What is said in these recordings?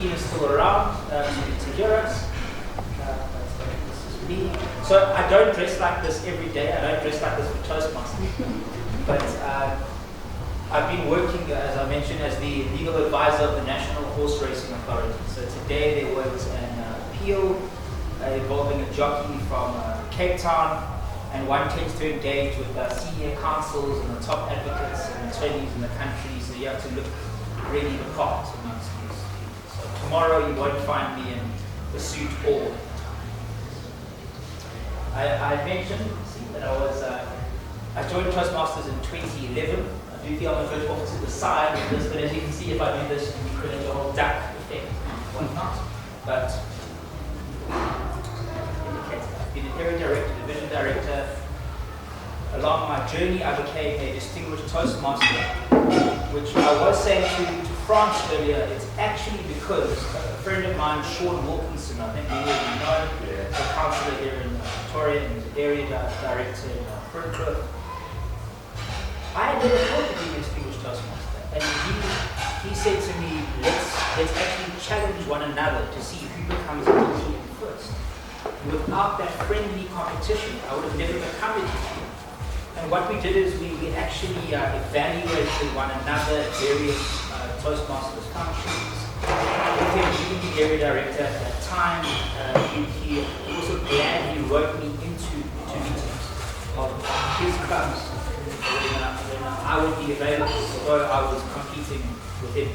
Is still around to hear us. This is me. So I don't dress like this every day. I don't dress like this for Toastmasters. But I've been working, as I mentioned, as the legal advisor of the National Horse Racing Authority. So today there was an appeal involving a jockey from Cape Town, and one tends to engage with senior counsels and the top advocates and attorneys in the country, so you have to look really the part amongst these people. So tomorrow you won't find me in the suit or. I mentioned that I joined Toastmasters in 2011. I do feel I'm a bit off to the side of this, but as you can see, if I do this, you can create a whole duck effect and whatnot. But I've been an area director, division director. Along my journey, I became a distinguished Toastmaster, which I was saying to France earlier. It's actually because a friend of mine, Sean Wilkinson, I think many of you know, is a councillor here in Victoria and he's area director in Perthcliffe. I had never thought of being a distinguished Toastmaster, and he said to me, let's actually challenge one another to see who becomes a DTM first. Without that friendly competition, I would have never become a DTM. And what we did is we actually evaluated one another, various Toastmasters functions. With him being the area director at that time, he also gladly wrote me into meetings of his clubs when I would be available, although I was competing with him.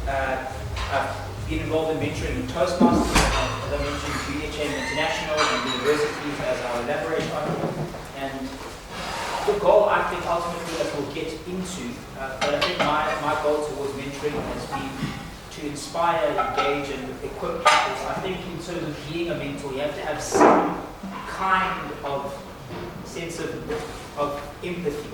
I've been involved in mentoring in Toastmasters, as I mentioned, DTM International and universities, as I'll elaborate on. And the goal, I think, ultimately, as we'll get into, but I think my goal towards mentoring has been to inspire, engage, and equip people. I think in terms of being a mentor, you have to have some kind of sense of empathy.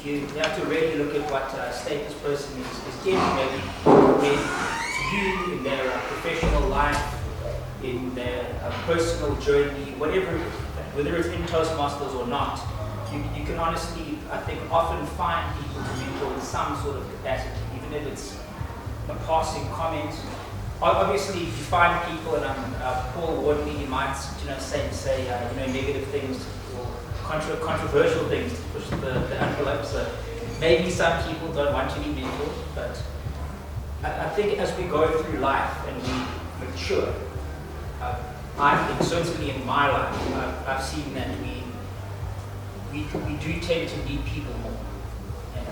You have to really look at what state this person is in, maybe compared to you in their professional life, in their personal journey, whatever, whether it's in Toastmasters or not. You can honestly, I think, often find people to mentor in some sort of capacity, even if it's a passing comment. Obviously, if you find people, and Paul warned me, you might, say negative things or controversial things to push the envelope. So maybe some people don't want to be mentored, but I think as we go through life and we mature, I think certainly in my life, I've seen that we do tend to need people more, and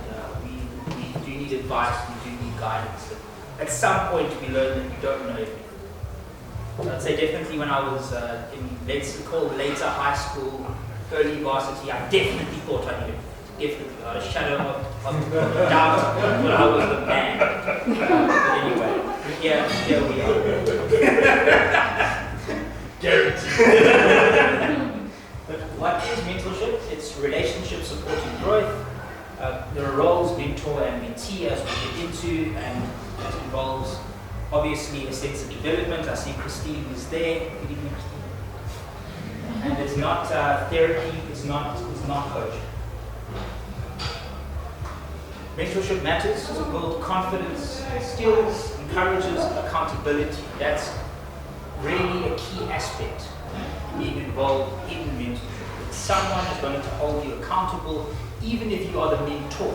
we do need advice, we do need guidance. At some point we learn that you don't know everything. So I'd say definitely when I was in later high school, early varsity, I definitely thought I knew. Definitely, I had a shadow of doubt, but I was the man. But anyway, here we are. Guaranteed. But what is mentorship? It's relationship supporting growth. There are roles, mentor and mentee, as we get into, and that involves obviously a sense of development. I see Christine is there. Good evening, Christine. And it's not therapy, it's not coaching. Mentorship matters to build confidence, skills, encourages accountability. That's really a key aspect being involved in mentorship. Someone is going to hold you accountable, even if you are the mentor,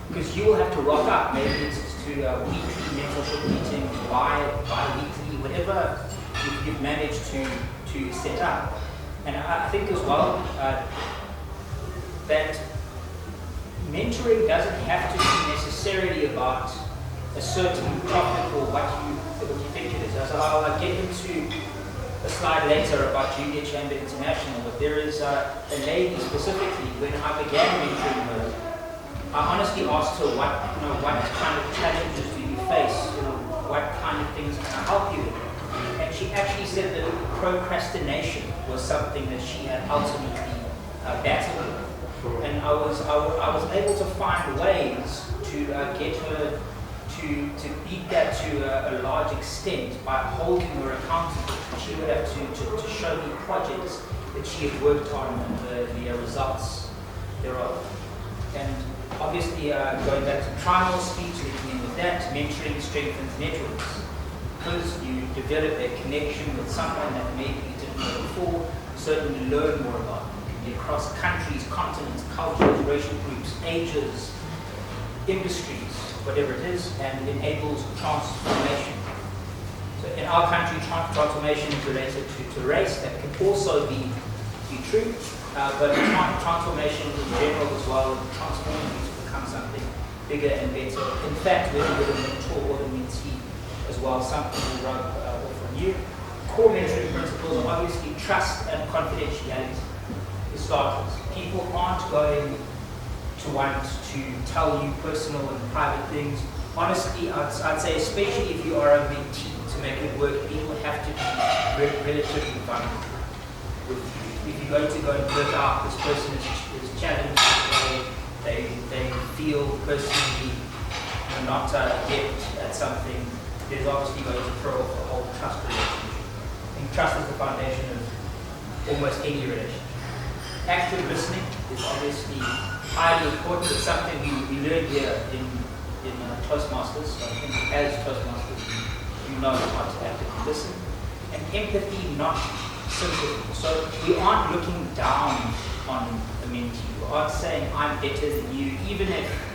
because you will have to rock up. Maybe it's to weekly mentorship meetings, bi-weekly, whatever you've managed to set up. And I think as well that mentoring doesn't have to be necessarily about a certain topic or what you think it is. As I'll get into a slide later about Junior Chamber International, but there is a lady specifically, when I began mentoring her, I honestly asked her what kind of challenges do you face, what kind of things can I help you with? And she actually said that procrastination was something that she had ultimately battled with. And I was able to find ways to get her to beat that to a large extent by holding her accountable. She would have to show me projects that she had worked on and the results thereof. And Obviously, going back to trial speech, looking in with that, mentoring strengthens networks. Because you develop a connection with someone that maybe you didn't know before, you certainly learn more about them. It can be across countries, continents, cultures, racial groups, ages, industries, whatever it is, and it enables transformation. So in our country, transformation is related to race. That can also be true, but transformation in general as well, transforming you to become something bigger and better. In fact, whether you're the mentor or the mentee as well, something will rub off on you. Core mentoring principles are obviously trust and confidentiality. For starters, people aren't going to want to tell you personal and private things. Honestly, I'd say especially if you are a mentee, to make it work, people have to be relatively vulnerable with you. If you're going to go and work out this person is challenged, they feel personally not adept at something, there's obviously going to throw off the whole trust relationship. I think trust is the foundation of almost any relationship. Active listening is obviously highly important. It's something we learned here in Toastmasters. So I think as Toastmasters, you know how to actively listen. And empathy, not sympathy. So we aren't looking down on the mentee. We aren't saying I'm better than you, even if,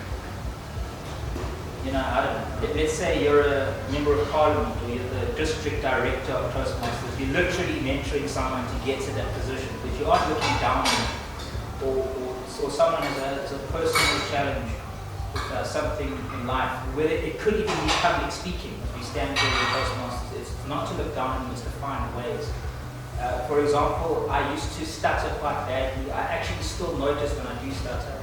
I don't know, let's say you're a member of parliament or you're the district director of Toastmasters. You're literally mentoring someone to get to that position, but you aren't looking down on them. Or someone as a personal challenge with something in life, whether it could even be public speaking, as we stand here in Toastmasters. It's not to look down on, it's to find ways. For example, I used to stutter quite badly. I actually still notice when I do stutter,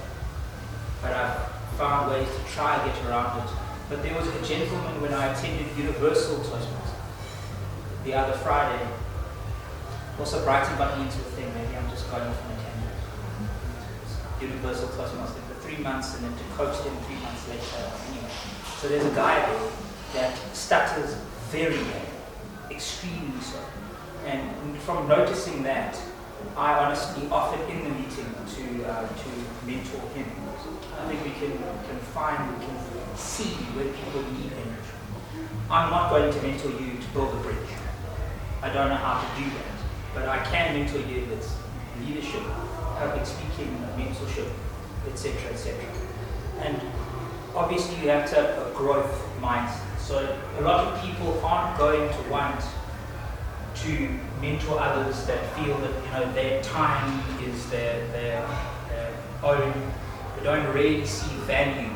but I've found ways to try and get around it. But there was a gentleman when I attended Universal Toastmasters the other Friday, also brightened by me into the thing, maybe I'm just going off on a tangent. Universal Toastmasters for 3 months and then to coach them 3 months later. Anyway, so there's a guy there that stutters very bad, extremely so. And from noticing that, I honestly offered in the meeting to mentor him. I think we can see where people need mentoring. I'm not going to mentor you to build a bridge. I don't know how to do that, but I can mentor you with leadership, public speaking, mentorship, etc., etc. And obviously you have to have a growth mindset. So a lot of people aren't going to want to mentor others that feel that their time is their own. They don't really see value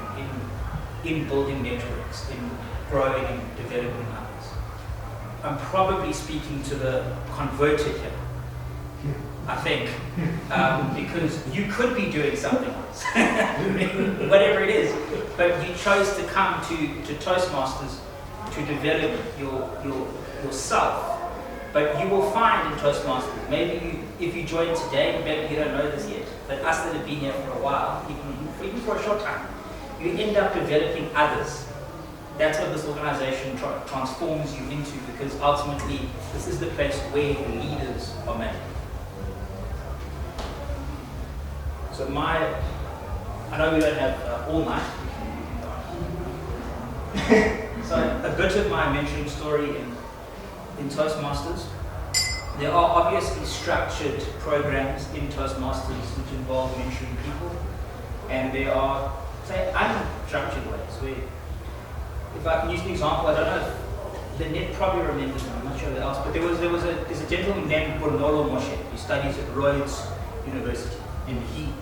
in building networks, in growing and developing others. I'm probably speaking to the converted here, I think, because you could be doing something else, whatever it is, but you chose to come to Toastmasters to develop yourself. But you will find in Toastmasters, maybe if you join today, maybe you don't know this yet, but us that have been here for a while, even for a short time, you end up developing others. That's what this organization transforms you into, because ultimately this is the place where the leaders are made. So I know we don't have all night. So a bit of my mentoring story in Toastmasters. There are obviously structured programs in Toastmasters which involve mentoring people, and there are, say, unstructured ways. If I can use an example, I don't know if Lynette probably remembers him, I'm not sure who else, but there's a gentleman named Bonolo Moshe who studies at Rhodes University, and he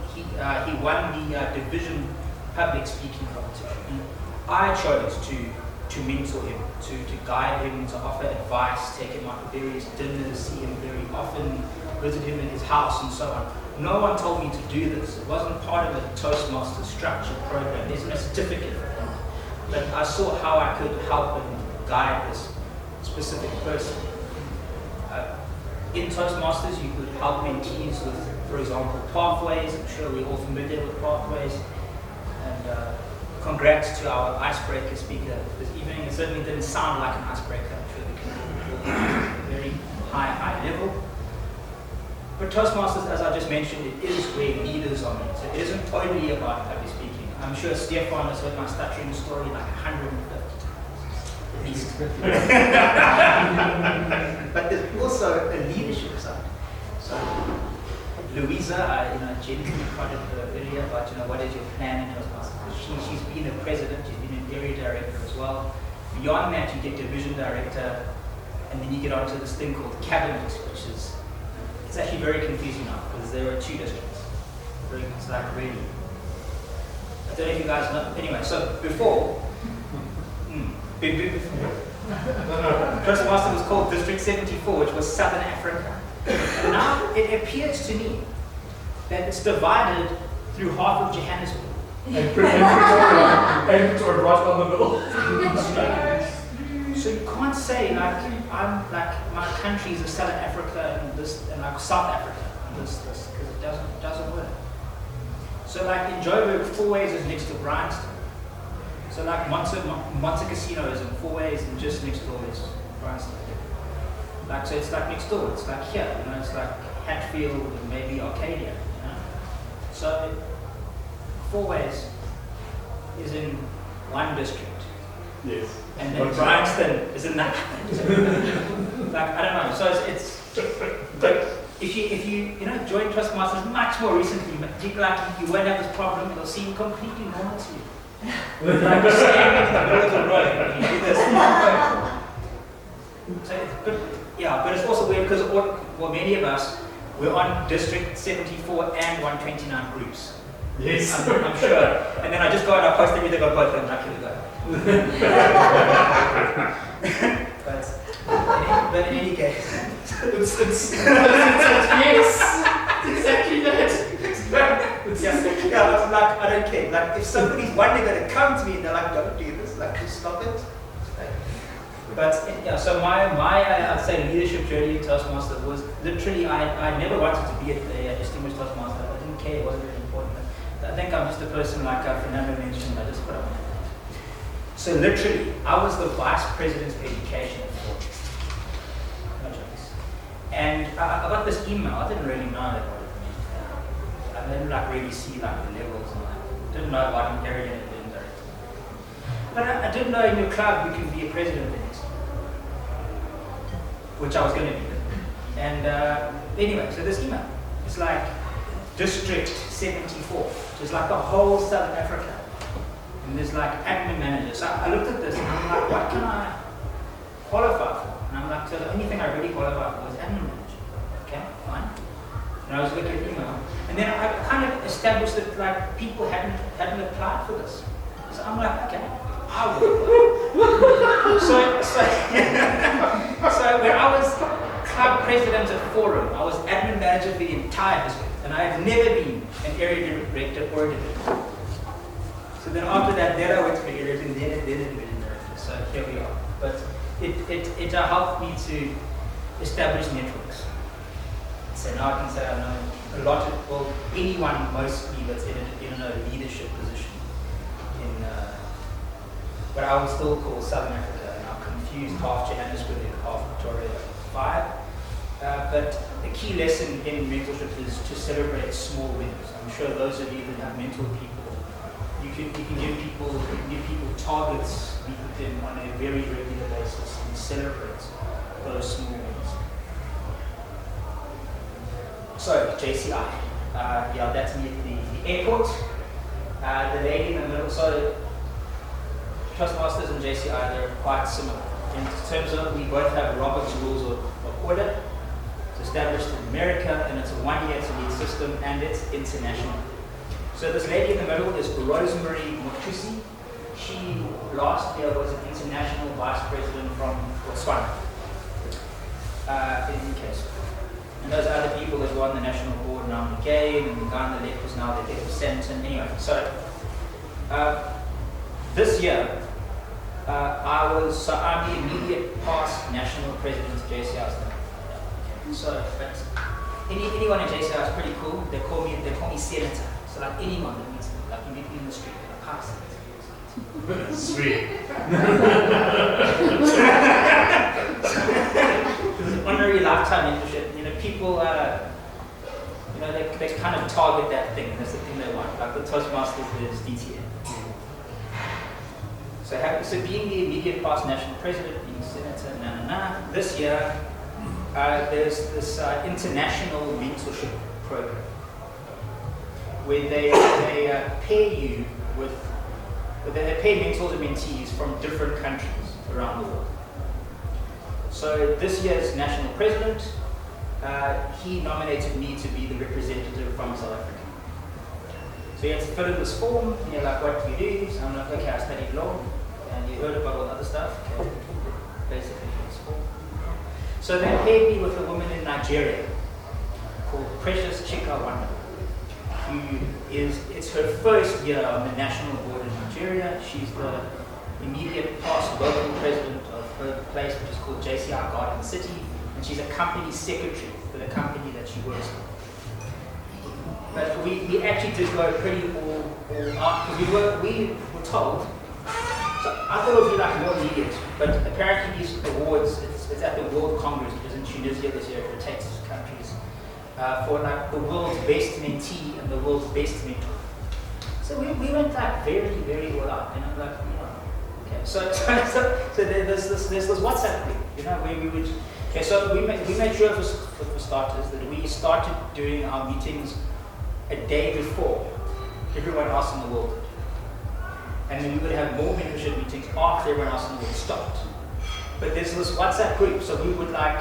won the division public speaking competition. And I chose to mentor him, to guide him, to offer advice, take him out to various dinners, see him very often, visit him in his house and so on. No one told me to do this. It wasn't part of a Toastmasters structured program. There's no certificate for him. But I saw how I could help and guide this specific person. In Toastmasters, you could help mentees with, for example, pathways. I'm sure we're all familiar with pathways. And congrats to our icebreaker speaker this evening. It certainly didn't sound like an icebreaker. I'm sure they can very high level. But Toastmasters, as I just mentioned, it is where leaders are made. So it isn't only about public speaking. I'm sure Stefan has heard my stuttering story like 150 times, at least. But there's also a leadership side. So, Louisa, Jen quoted her earlier about, what is your plan in Toastmasters? She's been a president, she's been an area director as well. Beyond that, you get division director, and then you get onto this thing called cabinet, which is, it's actually very confusing now, because there are 2 districts. It's like really, I don't know if you guys know. Anyway, so before, Toastmaster was called District 74, which was Southern Africa. And now it appears to me that it's divided through half of Johannesburg. And Pretoria right down the middle. So you can't say I'm my country is Southern Africa and this and like South Africa and this because it doesn't work. So like in Joburg, 4 Ways is next to Bryanston. So like Monte Casino is in 4 Ways and just next door is Bryanston. Like so it's like next door. It's like here, it's like Hatfield and maybe Arcadia. So 4 Ways is in one district. Yes. And then Bryanston is in that. Like I don't know. So it's like if you join Toastmasters much more recently, but you won't have this problem. It'll seem completely normal to you. Like you're standing in the middle of the road and you do this. But it's also weird because many of us we're on District 74 and 129 groups. Yes. I'm sure. And then I just go and I post everything on both of them. Like, here we go. but in any case, it's yes, exactly that. Like I don't care. Like if somebody's one day going to come to me and they're like, "Don't do this," like just stop it. But so my I'd say leadership journey in Toastmaster was literally I never wanted to be a distinguished Toastmaster. I didn't care. It wasn't really important. I think I'm just a person like Fernando mentioned. I just put up my hand. So literally, I was the vice president of education at Ford. No jokes. And I got this email. I didn't really know what it meant. I didn't really see the levels and that. Didn't know about an area and didn't direct. But I did know in your club you can be a president the next, which I was going to be. And anyway, so this email, it's like District 74, just like the whole Southern Africa. And there's like admin managers. So I looked at this and I'm like, what can I qualify for? And I'm like, so the only thing I really qualify for is admin manager. Okay, fine. And I was looking at email. And then I kind of established that like people hadn't applied for this. So I'm like, okay, I will. So when I was club president at Forum, I was admin manager for the entire district. And I had never been an area director or a division. So then after that, then I went to the area and then a division director. So here we are. But it helped me to establish networks. So now I can say I know a lot of, well, anyone mostly that's in a leadership position in what I would still call Southern Africa. And I'm confused half Johannesburg and half Pretoria 5. But the key lesson in mentorship is to celebrate small wins. I'm sure those of you that have mentored people, you can give people targets, meet with them on a very regular basis and celebrate those small wins. So JCI, that's me at the airport. The lady in the middle. So Toastmasters and JCI, they're quite similar in terms of we both have Robert's Rules of Order. It's established in America, and it's a 1-year lead system, and it's international. So this lady in the middle is Rosemary Motusi. She last year was an international vice president from Botswana. In any case. And those other people that were on the national board now again, and the guy on the left was now the head of Santon. Anyway, so this year I'm the immediate past national president of JCI. So, but anyone in JCI is pretty cool. They call me senator. So like anyone that meets me, like you meet me in the street, like hi senator. Sweet. It's an honorary lifetime mentorship. People, they kind of target that thing. That's the thing they want. Like the Toastmasters is DTM. get past national president, being senator, this year there's this international mentorship program where they pair you with, they pair mentors and mentees from different countries around the world. So this year's national president, he nominated me to be the representative from South Africa. So you have to fill in this form, and you're like, what do you do? So I'm like, okay, I studied law, and you heard about all the other stuff, okay, basically this form. So they paired me with a woman in Nigeria called Precious Chika, who is, it's her first year on the national board in Nigeria. She's the immediate past local president of her place, which is called JCI Garden City, and she's a company secretary for the company that she works for. But we actually did go pretty all out, because we were told, so I thought it would be like more immediate, but apparently these awards, it's at the World Congress, which is in Tunisia this year, it takes countries, for like the world's best mentee and the world's best mentor. So we went like very, very well out, you know, like, you know, okay. So there's this WhatsApp group, you know, where we would, okay, so we made sure for starters that we started doing our meetings a day before everyone else in the world did. And then we would have more mentorship meetings after everyone else in the world stopped. But there's this WhatsApp group, so we would like,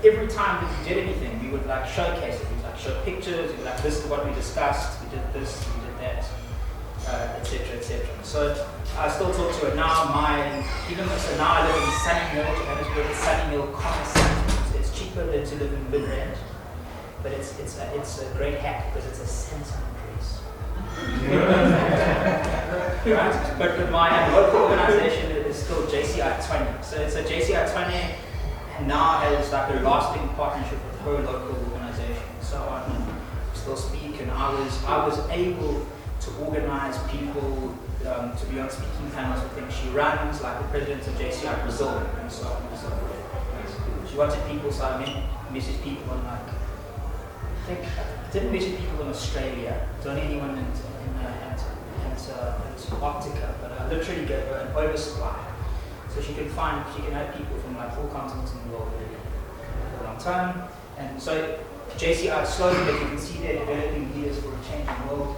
every time that we did anything, we would like showcase it. We would like show pictures, we would like, this is what we discussed, we did this, we did that, etc., etc. So I still talk to her now. So now I live in Sunny Mill, Johannesburg. It's Sunny Mill, it's cheaper than to live in Midrand. But it's a great hack because it's a Samsung increase. Right? But my local organization is still JCI 20. So it's a JCI 20 and now has like a lasting partnership with her local organization. So I still speak, and I was able to organize people to be on speaking panels with things. She runs like the president of JCI Brazil and so on and so forth. She wanted people, so I messaged people on like, I didn't message people in Australia, don't anyone in Antarctica, but I literally gave her an oversupply. So she can have people from like 4 continents in the world for a long time. And so JCI slowly, as you can see there, developing leaders for a changing world.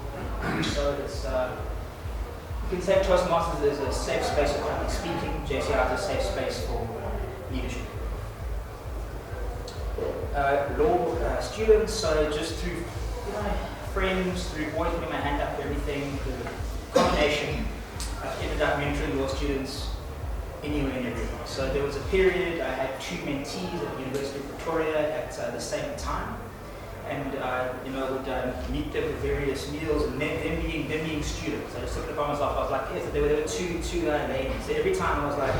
So it's, you can say Toastmasters is a safe space for public speaking, JCI is a safe space for leadership. Law students, so just through friends, through always putting my hand up for everything, the combination, I ended up mentoring law students anywhere and everywhere. So there was a period I had 2 mentees at the University of Pretoria at the same time, and would meet them for various meals, and them being students. I just took it upon myself. I was like, yes, there were two ladies. So every time I was like,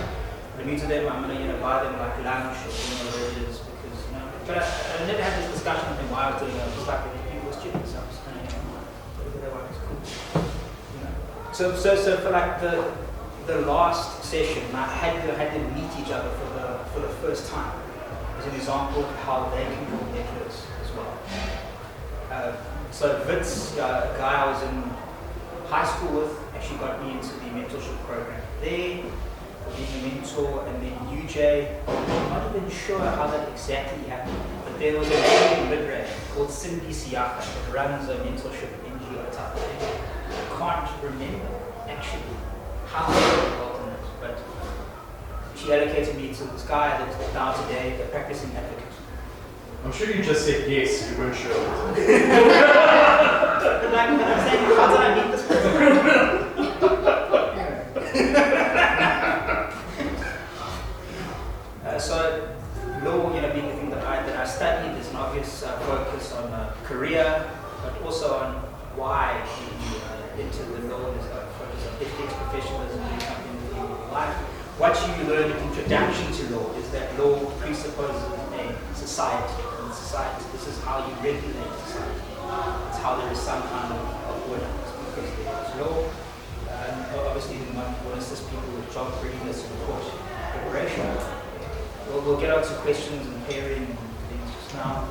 I meet them, I'm gonna buy them like lunch or beverages. But I never had this discussion with them why I was doing it. I was just like, people were students, I was just kind of, whatever they want is cool. You know? So for like the last session, I had them meet each other for the first time as an example of how they can build networks as well. So Vitz, a guy I was in high school with, actually got me into the mentorship program there. Being a mentor, and then UJ, I'm not even sure how that exactly happened, but there was a lady in Midrand called Cindy Siaka that runs a mentorship NGO type thing. I can't remember actually how I got involved in it, but she allocated me to this guy that's now today a practicing advocate. I'm sure you just said yes, you weren't sure. But I'm saying, how did I meet this person? So law, being the thing that I studied, there's an obvious focus on career, but also on why you enter the law. There's a focus on ethics, professionalism, doing something with your life. What you learn in introduction to law is that law presupposes a society, and society, this is how you regulate society. It's how there is some kind of order, because there is law. Obviously, we want to assist people with job readiness and course preparation. We'll get on to questions and pairing and things just now.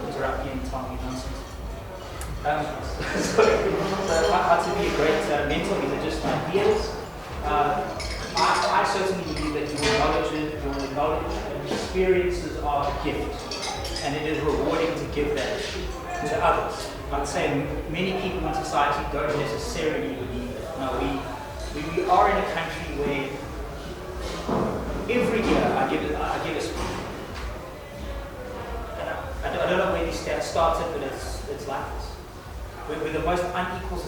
Interrupt me and tell me nonsense. So how to be a great mentor? These are just ideas. I certainly believe that your knowledge and experiences are a gift, and it is rewarding to give that to others. I'd say many people in society don't necessarily believe it. Now, we are in a country where every year I give a speech. And I don't know where these stats started, but it's like this. We're the most unequal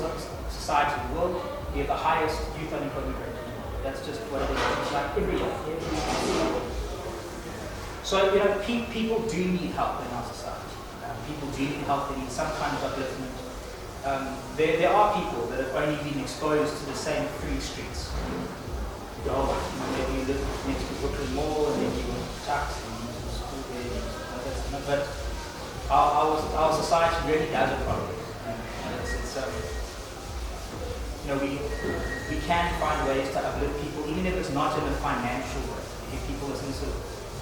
society in the world. We have the highest youth unemployment rate. That's just what it is. It's like every year. So, people do need help in our society. People do need help. They need some kind of upliftment. There are people that have only been exposed to the same 3 streets. Maybe you live next to Brooklyn Mall, and then you went to tax, and you went to school there. But our society really does a problem. We can find ways to uplift people, even if it's not in a financial way. Give people a sense of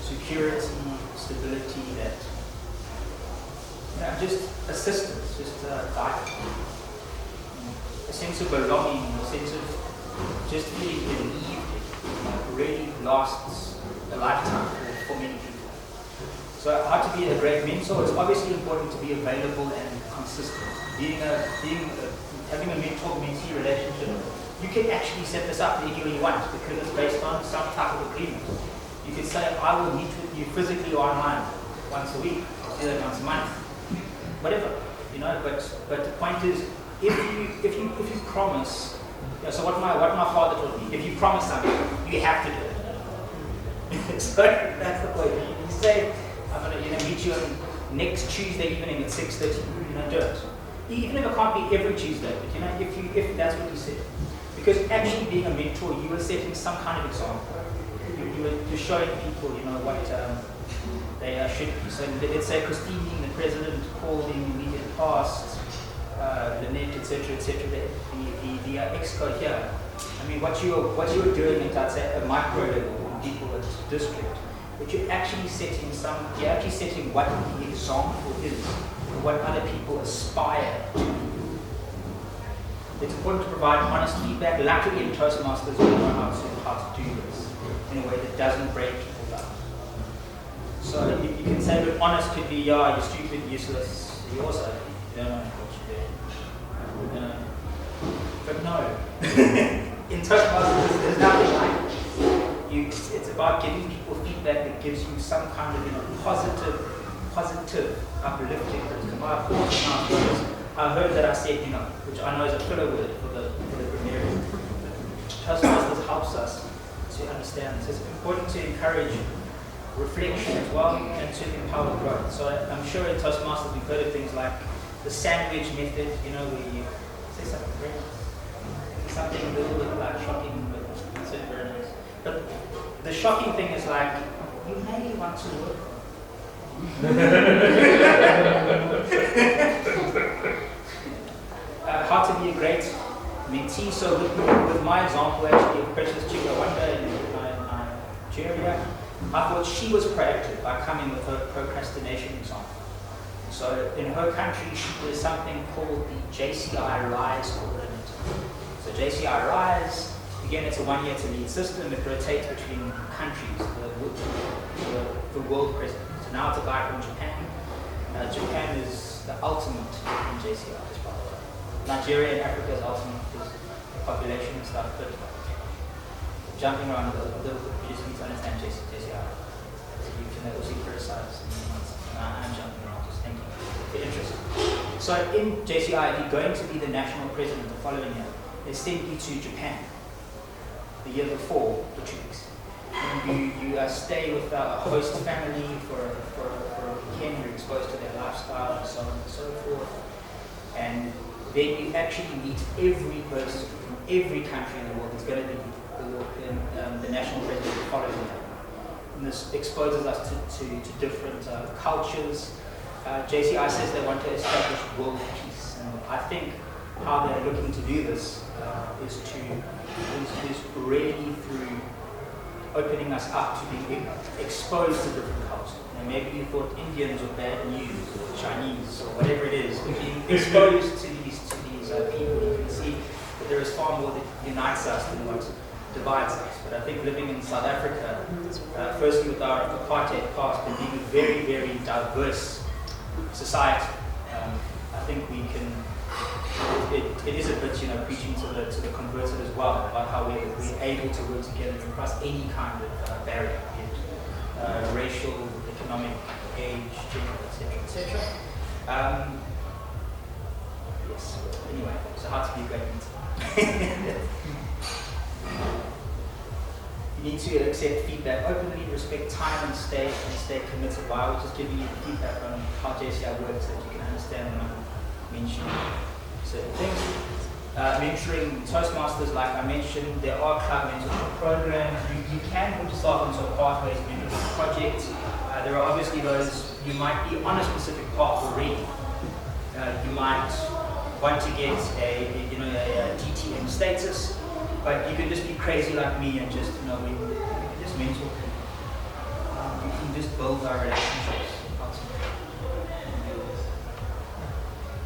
security, stability, that just assistance, just guidance, a sense of belonging, a sense of just feeling believed really lasts a lifetime for many people. So how to be a great mentor? It's obviously important to be available and consistent. Having a mentor-mentee relationship, you can actually set this up any way you want because it's based on some type of agreement. You could say, I will meet with you physically or online once a week, once a month, whatever, But the point is, if you promise, so what my father told me, if you promise something, you have to do it. So that's the point. You say, I'm going to meet you on next Tuesday evening at 6:30. Do it. Even if it can't be every Tuesday, but if that's what you said. Because actually being a mentor, you are setting some kind of example. You're showing people, what they should be. So let's say Christine, the president, called in the immediate past, Lynette, etc., the exco here. I mean, what you're doing at, I'd say, a micro level, people at district, but you're actually setting what the example is, what other people aspire to be. It's important to provide honest feedback. Luckily in Toastmasters, we know how to do this in a way that doesn't break people down. So you can say, but honest could be, you're stupid, useless. You also, you don't know what you're doing. But no. In Toastmasters, there's nothing like it. It's about giving people feedback that gives you some kind of positive, uplifting. I heard that I said, which I know is a filler word for the grammarian. Toastmasters helps us to understand. So it's important to encourage reflection as well and to empower growth. So I'm sure in Toastmasters we've heard of things like the sandwich method, where you say something very nice. Something a little bit like shocking, but it's very nice. But the shocking thing is like, you may want to work. How to be a great mentee. So with my example actually of Precious Chikawanda in Nigeria, I thought she was proactive by coming with her procrastination example. So in her country, there's something called the JCI RISE coordinator. So JCI RISE, again, it's a 1-year-to-lead system. It rotates between countries, the world president. So now it's a guy from Japan. Japan is the ultimate in JCI, by the way. Nigeria and Africa is ultimate because the population and stuff, but jumping around a little bit, you just need to understand JCI. So you can also criticize, I'm jumping around just thinking, if you're interested. So in JCI, if you're going to be the national president the following year, they send you to Japan the year before for 2 weeks. And you stay with a host family for a weekend, you're exposed to their lifestyle and so on and so forth. And then you actually meet every person from every country in the world. It's going to be the national president the following year. And this exposes us to different cultures. JCI says they want to establish world peace. And I think how they're looking to do this is really through opening us up to being exposed to different cultures. Maybe you thought Indians were bad news, or Chinese, or whatever it is, but being exposed to these people, you can see that there is far more that unites us than what divides us. But I think living in South Africa, firstly with our apartheid past and being a very, very diverse society, I think we can. It is a bit, preaching to the converted as well about how we're able to work together across any kind of barrier, be it racial, economic, age, gender, etc. Yes. Anyway, so how to be a great mentor. You need to accept feedback openly, respect time, and stay committed. Why I was just giving you the feedback on how JCI works, so that you can understand when I'm mentioning certain things. Mentoring Toastmasters, like I mentioned, there are club mentorship programs. You can put yourself into a pathways mentorship project. There are obviously those, you might be on a specific path already. You might want to get a DTM status, but you can just be crazy like me and just, we can just mentor people. You can just build our relationships.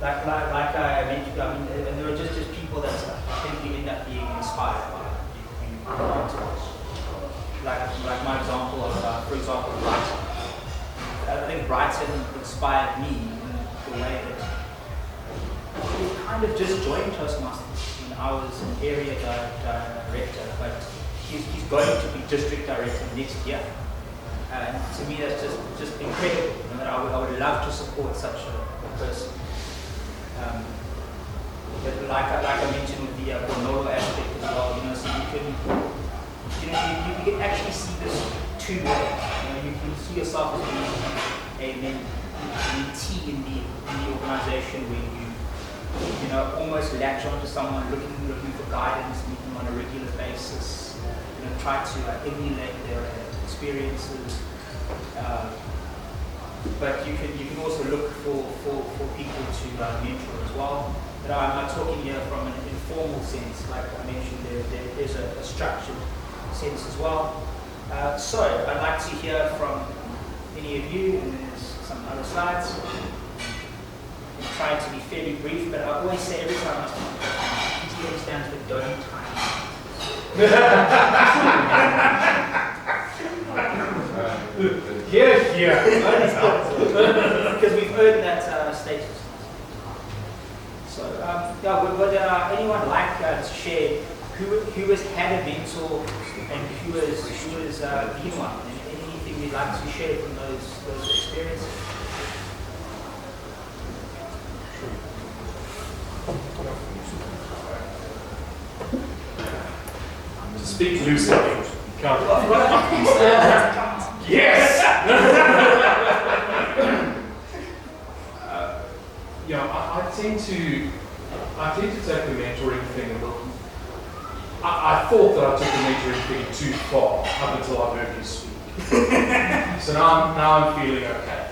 Like I mentioned, and there are just people that I think we end up being inspired by. Like my example of, for example, Brighton. I think Brighton inspired me in the way that he kind of just joined Toastmasters when I was an area director, but he's going to be district director next year. And to me, that's just incredible. I would love to support such a person. But like I mentioned with the Bonolo aspect as well, so you can actually see this two ways. You can see yourself as being a mentee in the organization where you almost latch onto someone looking for guidance, meet them on a regular basis, try to emulate their experiences. But you can also look for people to mentor as well. But I'm not talking here from an informal sense, like I mentioned, there's a structured sense as well. So I'd like to hear from any of you, and there's some other slides. I'm trying to be fairly brief, but I always say every time DTM stands for don't time. Yeah. Because we've earned that status. So, would anyone like to share who has had a mentor and who has been one, and anything you'd like to share from those experiences? Speak loosely. Yes! I tend to take the mentoring thing a little. I thought that I took the mentoring thing too far up until I heard you speak. So now I'm feeling okay.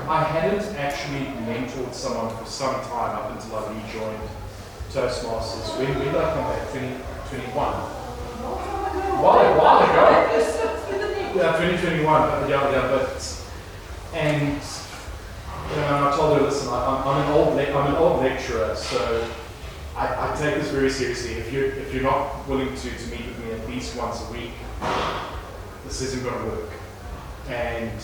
I hadn't actually mentored someone for some time up until I rejoined Toastmasters. When did I come back? 2021. A while ago. Yeah, 2021. And I told her, listen, I'm an old lecturer, so I take this very seriously. If you're not willing to meet with me at least once a week, this isn't going to work. And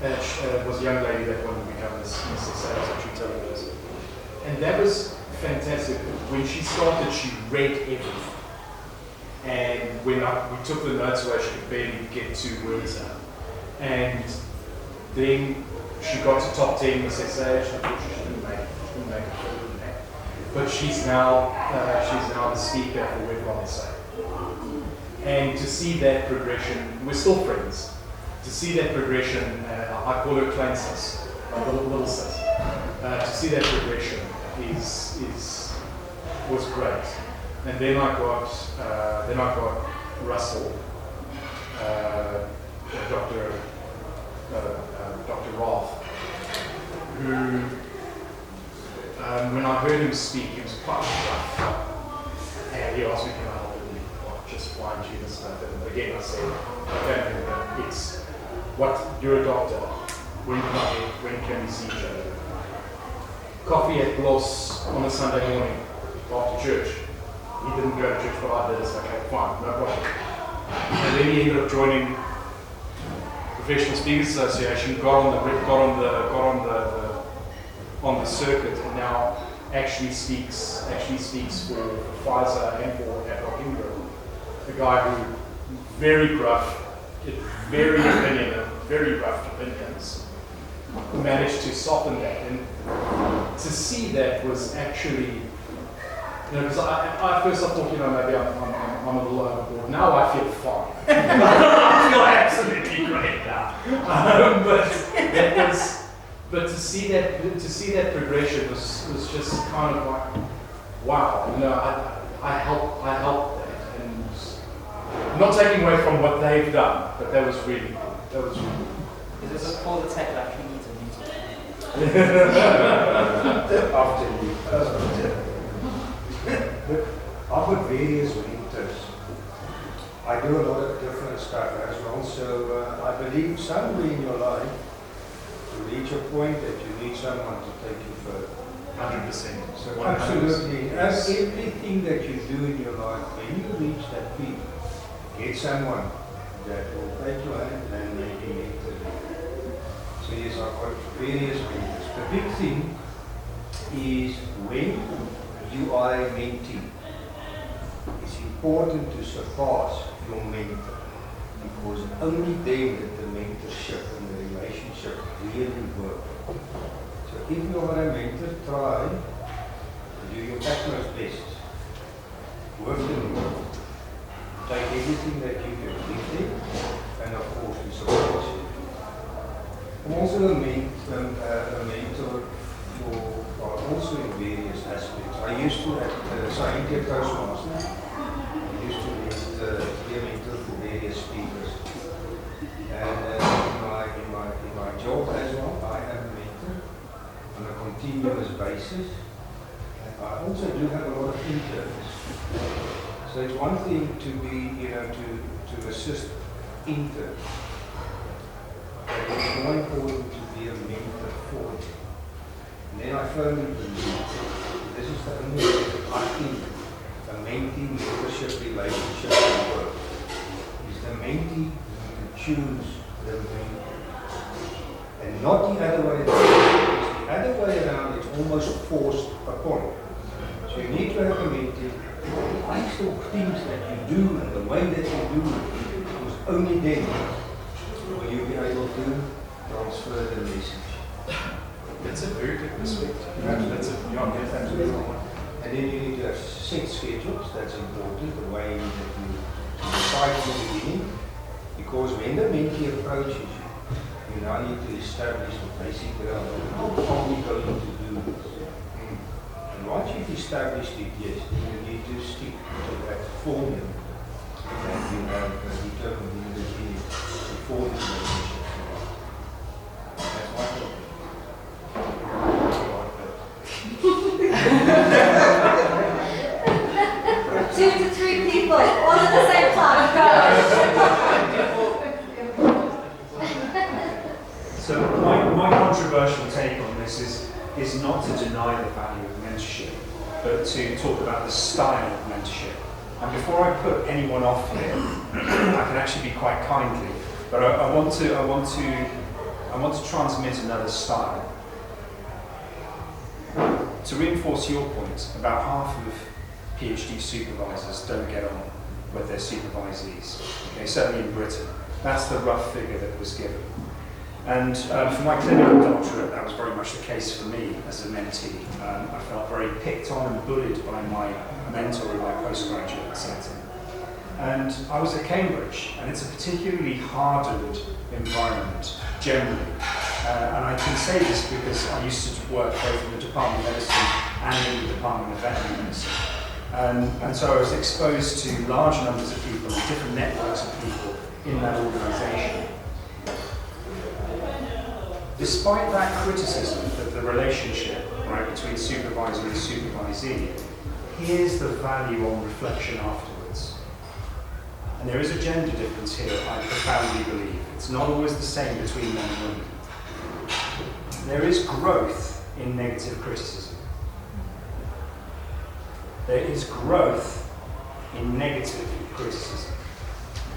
it was a young lady that wanted to become this sales actually telling us. And that was fantastic. When she started, she read everything. And when we took the notes away, she could barely get 2 words out. And then she got to top 10 in the SSH. Unfortunately, she didn't make it. But she's now the speaker for Webcom SA. And to see that progression, we're still friends. To see that progression, I call her Klein Sis, my little sis. To see that progression was great. And then I got Russell, Dr. Roth, who, when I heard him speak, he was quite rough. And he asked me, can I help him just fine tune and stuff. And again, I said, okay, it's what you're a doctor. When can we see each other? Coffee at Gloss on a Sunday morning after church. He didn't go to church for 5 days. Okay, fine, no problem. And then he ended up joining Professional Speakers Association, got on the circuit, and now actually speaks for Pfizer and for Adcock Ingram. A guy who very gruff, very opinionated, very rough opinions, managed to soften that. And to see that was actually, because I first thought, maybe I'm a little overboard. Now I feel fine. I feel absolutely great now. But to see that progression was just kind of like, wow. I helped that, and not taking away from what they've done, but that was really cool. That was really cool. Is this a pull the tech like he needs a mentor? After you. I've got various mentors. I do a lot of different stuff as well, so I believe somewhere in your life you reach a point that you need someone to take you further. 100%. So 100%. Absolutely. As everything that you do in your life, when you reach that peak, get someone that will take your hand and maybe mentor you. So yes, I've got various mentors. The big thing is when you are a mentee, it's important to surpass your mentor, because only then that the mentorship and the relationship really work. So if you are a mentor, try to do your utmost best. Work the mentor. Take everything that you can give them, and of course we support you. I'm also a mentor for also in various aspects. I used to at Scientia Toastmaster. I used to be a mentor for various speakers. And in my job as well, I am a mentor on a continuous basis. And I also do have a lot of interns. So it's one thing to be, to assist interns. But it's more important to be a mentor for them. And then I firmly believe this is the only way that I think a mentee-mentorship relationship can work. Is the mentee to choose the mentor, and not the other way around. Because the other way around, it's almost forced upon. So you need to have a mentee who likes the things that you do and the way that you do it, because only then will you be able to transfer the message. That's a very good perspective. That's absolutely right. And then you need to have set schedules. That's important, the way that you decide from the beginning. Because when the mentee approaches you, you now need to establish the basic ground. How are we going to do this? And once you've established it, yes, you need to stick to that formula that you have determined in the beginning before the relationship. That's my thought. 2 to 3 people, all at the same time. So my controversial take on this is not to deny the value of mentorship, but to talk about the style of mentorship. And before I put anyone off here, I can actually be quite kindly, but I want to transmit another style. To reinforce your point, about half of PhD supervisors don't get on with their supervisees. Okay, certainly in Britain. That's the rough figure that was given. And for my clinical doctorate, that was very much the case for me as a mentee. I felt very picked on and bullied by my mentor in my postgraduate setting. And I was at Cambridge, and it's a particularly hardened environment generally. And I can say this because I used to work both in the Department of Medicine and in the Department of Veterinary Medicine. And so I was exposed to large numbers of people and different networks of people in that organisation. Despite that criticism of the relationship between supervisor and supervisee, here's the value on reflection afterwards. And there is a gender difference here, I profoundly believe. It's not always the same between men and women. There is growth in negative criticism. There is growth in negative criticism.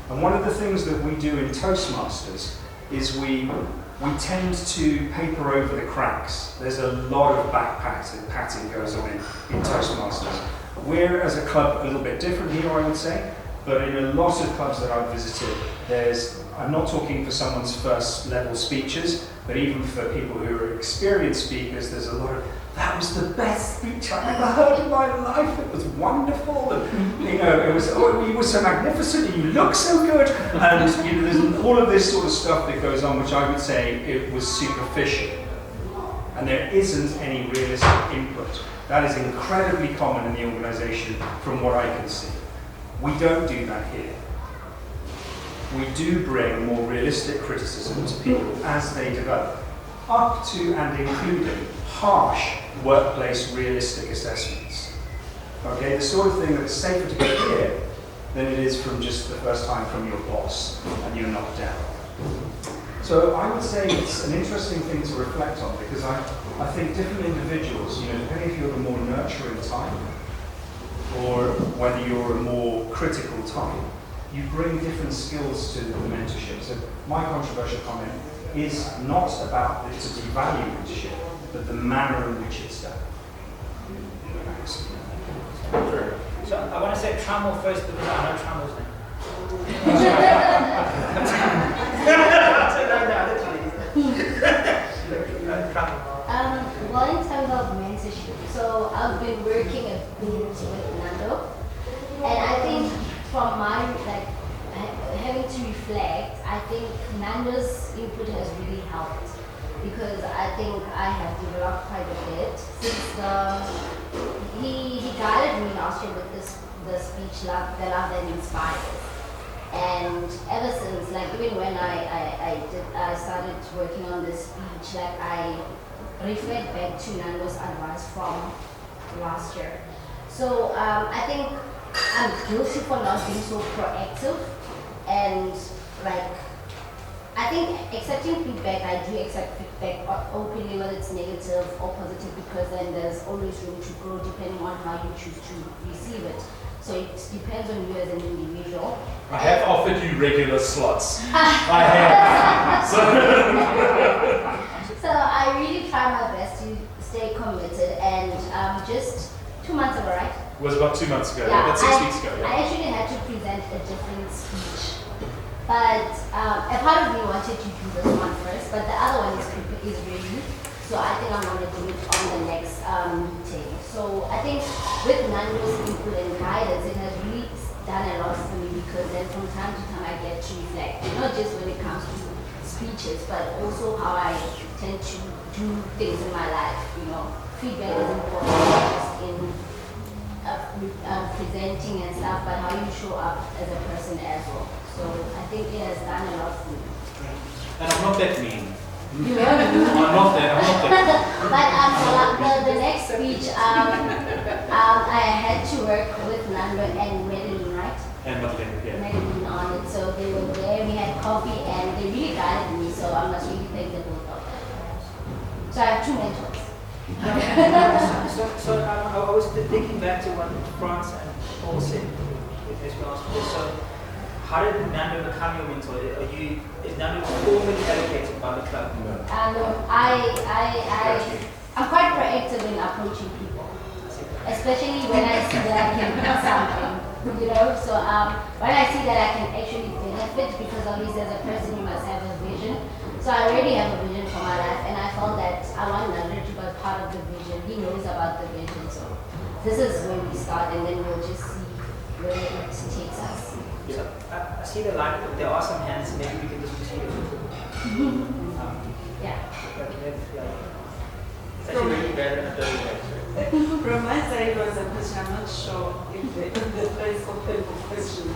And one of the things that we do in Toastmasters is we tend to paper over the cracks. There's a lot of back patting goes on in Toastmasters. We're, as a club, a little bit different here, I would say, but in a lot of clubs that I've visited, I'm not talking for someone's first level speeches, but even for people who are experienced speakers, there's a lot of, that was the best speech I've ever heard in my life, it was wonderful, and you were so magnificent, and you look so good, and there's all of this sort of stuff that goes on, which I would say it was superficial. And there isn't any realistic input. That is incredibly common in the organisation from what I can see. We don't do that here. We do bring more realistic criticism to people as they develop, up to and including harsh workplace realistic assessments. Okay, the sort of thing that's safer to get here than it is from just the first time from your boss and you're knocked down. So I would say it's an interesting thing to reflect on, because I think different individuals, depending if you're a more nurturing type or whether you're a more critical type, you bring different skills to the mentorship. So my controversial comment is not about it to devalue mentorship, but the manner in which it's done. Thanks. So I want to say Trammell first because I know Trammell's name. Well, in terms of mentorship, so I've been working a bit with Nando, and I think from my having to reflect, I think Nando's input has really helped, because I think I have developed quite a bit since he guided me last year with the speech the love that inspires. And ever since, even when I started working on this speech, I referred back to Nando's advice from last year. So I think I'm guilty for not being so proactive, and I think accepting feedback, I do accept feedback openly, whether it's negative or positive, because then there's always room to grow depending on how you choose to receive it. So it depends on you as an individual. I have offered you regular slots. I have. So I really try my best to stay committed, and just 2 months ago, right? It was about 2 months ago, Yeah, about 6 weeks ago. I actually had to present a different speech. But a part of me wanted to do this one first, but the other one is ready. So I think I'm going to do it on the next meeting. So I think with Nando's input and guidance, it has really done a lot for me, because then from time to time I get to reflect, not just when it comes to speeches, but also how I tend to do things in my life. Feedback is important, not just in presenting and stuff, but how you show up as a person as well. So I think it has done a lot for me. And I'm not that mean. You know? I'm not that. But the next speech, I had to work with Nando and Madeline, right? And Madeleine, yeah. Madeline on it. So they were there, we had coffee, and they really guided me. So I must really thank the both of them. So I have 2 mentors. So I was thinking back to what France and Paul said with his last year. So how did Nando become your mentor? Is Nando formally allocated by the club? I'm quite proactive in approaching people, especially when I see that I can do something. So when I see that I can actually benefit, because obviously as a person you must have a vision. So I already have a vision for my life, and I felt that I want Nando to be part of the vision. He knows about the vision, so this is where we start, and then we'll just see where it takes us. So I see the light. There are some hands. Maybe we can just proceed. Yeah. It's actually really bad and dirty. From my side, it was a question. I'm not sure if the floor is open for questions.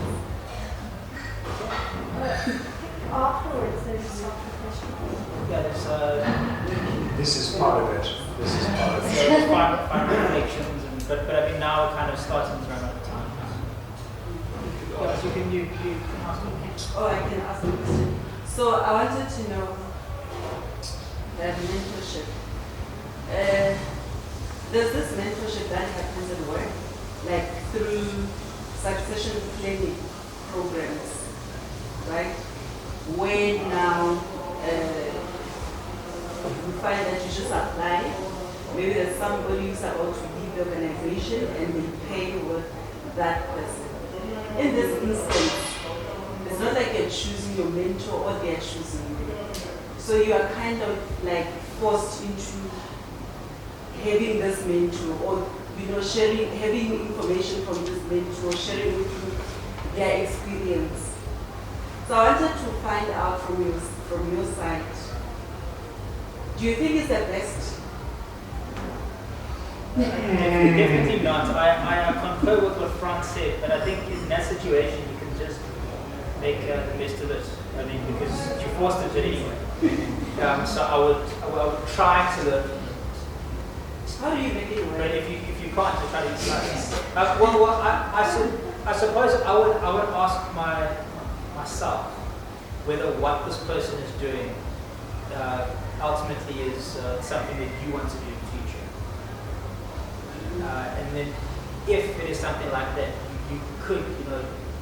Afterwards, there's some questions. Yeah, there's This is part of it. so final reflections, but I mean now it kind of starts to run out of time. Yeah, so you can ask me. Oh, I can ask a question. So I wanted to know that mentorship. Does this mentorship that happens at work, through succession planning programs, right? Where now you find that you just apply. Maybe there's somebody who's about to leave the organization and they pay with that person. In this instance, it's not like you're choosing your mentor or they're choosing you. So you are kind of like forced into having this mentor, or sharing, having information from this mentor, sharing with you their experience. So I wanted to find out from your side, do you think it's the best? Definitely not. I concur with what Frank said, but I think in that situation you can just make the best of it. I mean, because you're forced into it anyway. So I would try to learn. How do you make it work? But if you can't, you try to decide. I suppose I would ask myself whether what this person is doing ultimately is something that you want to do in the future. And then if it is something like that, you could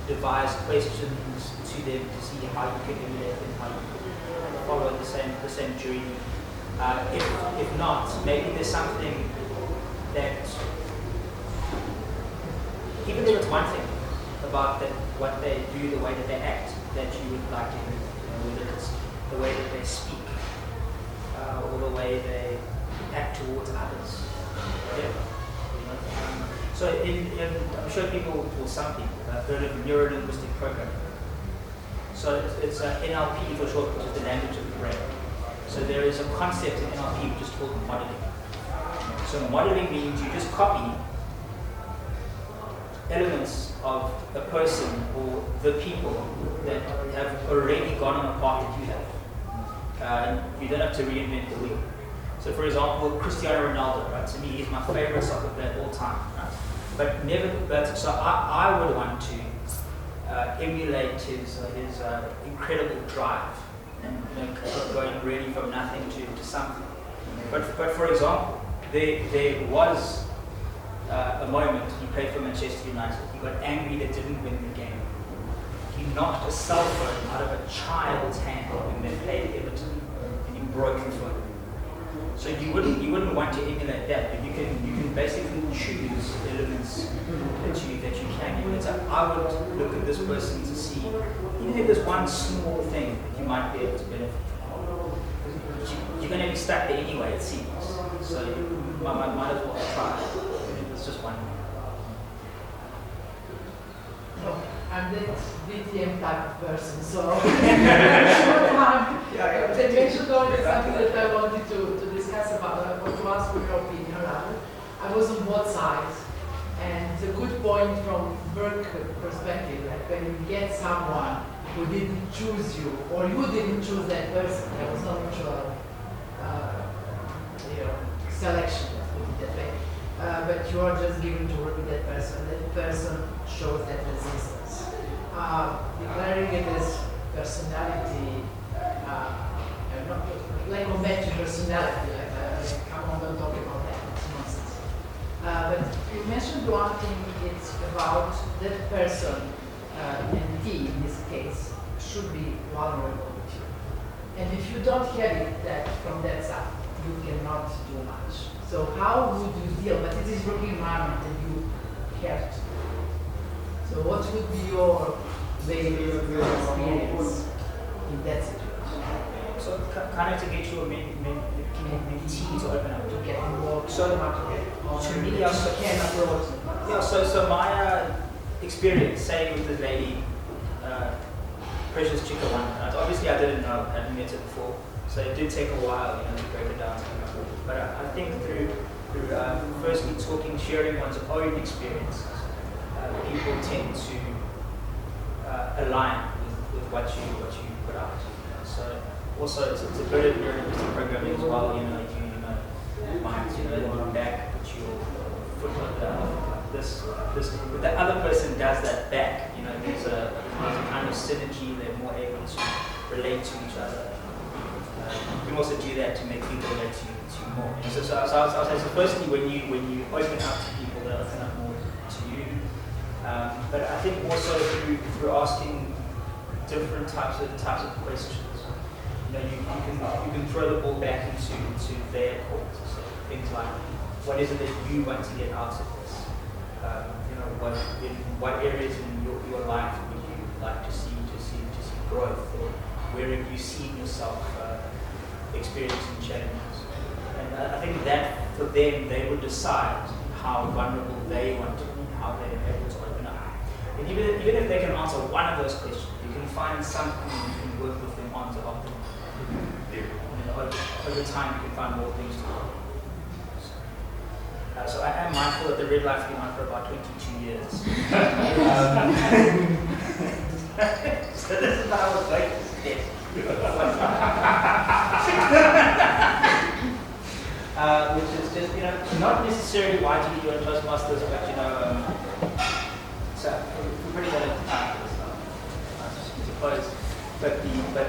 devise questions to them to see how you could emulate them, how you could follow the same journey. If not, maybe there's something that, even though it's one thing about what they do, the way that they act, that you would like to whether it's the way that they speak, or the way they act towards others. Yeah. So I'm sure some people have heard of neuro-linguistic programming. So it's NLP for short, which is the language of the brain. So there is a concept in NLP which is called modeling. So modeling means you just copy elements of a person or the people that have already gone on a path that you have. You don't have to reinvent the wheel. So for example, Cristiano Ronaldo, right? To me, he's my favorite soccer player of all time, right? So I would want to emulate his incredible drive and going really from nothing to something. But for example, there was a moment he played for Manchester United. He got angry that didn't win the game. He knocked a cell phone out of a child's hand when they played Everton, and he broke the phone. So you wouldn't want to emulate that, but you can basically choose elements that you can emulate. So I would look at this person to see, even if there's one small thing that you might be able to benefit from. You're going to be stuck there anyway, it seems. So you might as well try. It's just one. No, I'm the DTM type of person, so short time. The mentioned only something that I wanted to discuss about, or to ask for your opinion on. I was on both sides, and it's a good point from work perspective, like when you get someone who didn't choose you, or you didn't choose that person, there was no mutual selection, let's put it that way. But you are just given to work with that person shows that resistance. Declaring it as personality, not like combative personality, like come on, don't talk about that, it's nonsense. But you mentioned one thing, it's about that person, mentee in this case, should be vulnerable with you. And if you don't have it that from that side, you cannot do much. So how would you deal? But it is working environment and you have to. So what would be your way of experience in that situation? So kind of to get your mentee to open up. To get involved So much to me, can approach. so my experience, say with the lady, Precious Chica one, obviously I didn't know, I hadn't met her before, so it did take a while, to break it down. But I think through firstly talking, sharing one's own experiences, people tend to align with what you put out. So also it's a bit of neurolinguistic programming as well. You might lean back, put your foot on the other. But the other person does that back. There's a kind of synergy. They're more able to relate to each other. You can also do that to make people relate to you more. So firstly, when you open up to people, they open up more to you. But I think also through asking different types of questions, you can throw the ball back into their court. So things like, what is it that you want to get out of this? What areas in your life would you like to see growth, or where have you seen yourself experiencing challenges? And I think that for them, they would decide how vulnerable they want to be, how they're able to open up. And even if they can answer one of those questions, you can find something you can work with them on to help them. Over time, you can find more things to do. So I am mindful that the red light's been on for about 22 years. So this is what I was going to suggest. Which is just, not necessarily why do you join Toastmasters, but so we're pretty good at time for this, I suppose. But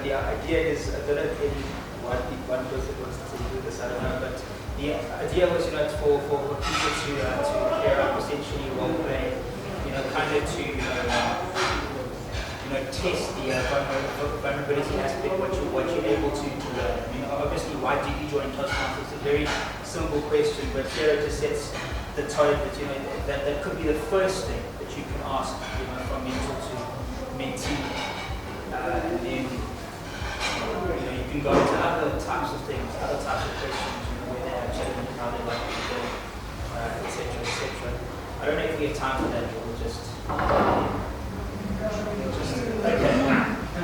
the idea is, I don't know if one person wants to do this, I don't know, but the idea was, it's for people to pair up essentially role play, kind of to test the vulnerability aspect, what you're able to learn. Obviously, why did you join Toastmasters? It's a very simple question, but here it just sets the tone that that could be the first thing that you can ask, from mentor to mentee, and then you can go into other types of things, other types of questions, where they have challenges, how they like to do, etc., etc. I don't know if we have time for that, but we'll just. Okay.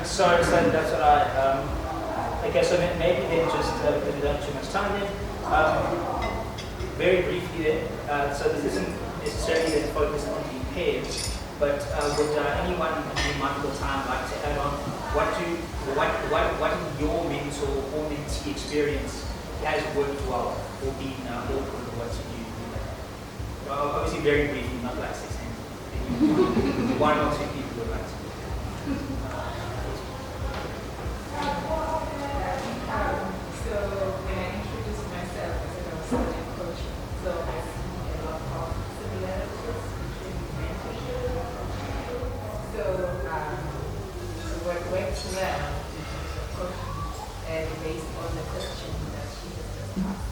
So that's what okay, so maybe then just because we don't have too much time then. Very briefly then, so this isn't necessarily then focused on the pairs, but would anyone in mindful time like to add on what in your mentor or mentee experience has worked well or been awkward, or what to do? Obviously very briefly, not like 6 minutes. One or two people would like to. So when I introduced myself, I said I was studying coaching. So I see a lot of similarities between mentorship. So what works well in terms of coaching, and based on the question that she has just asked,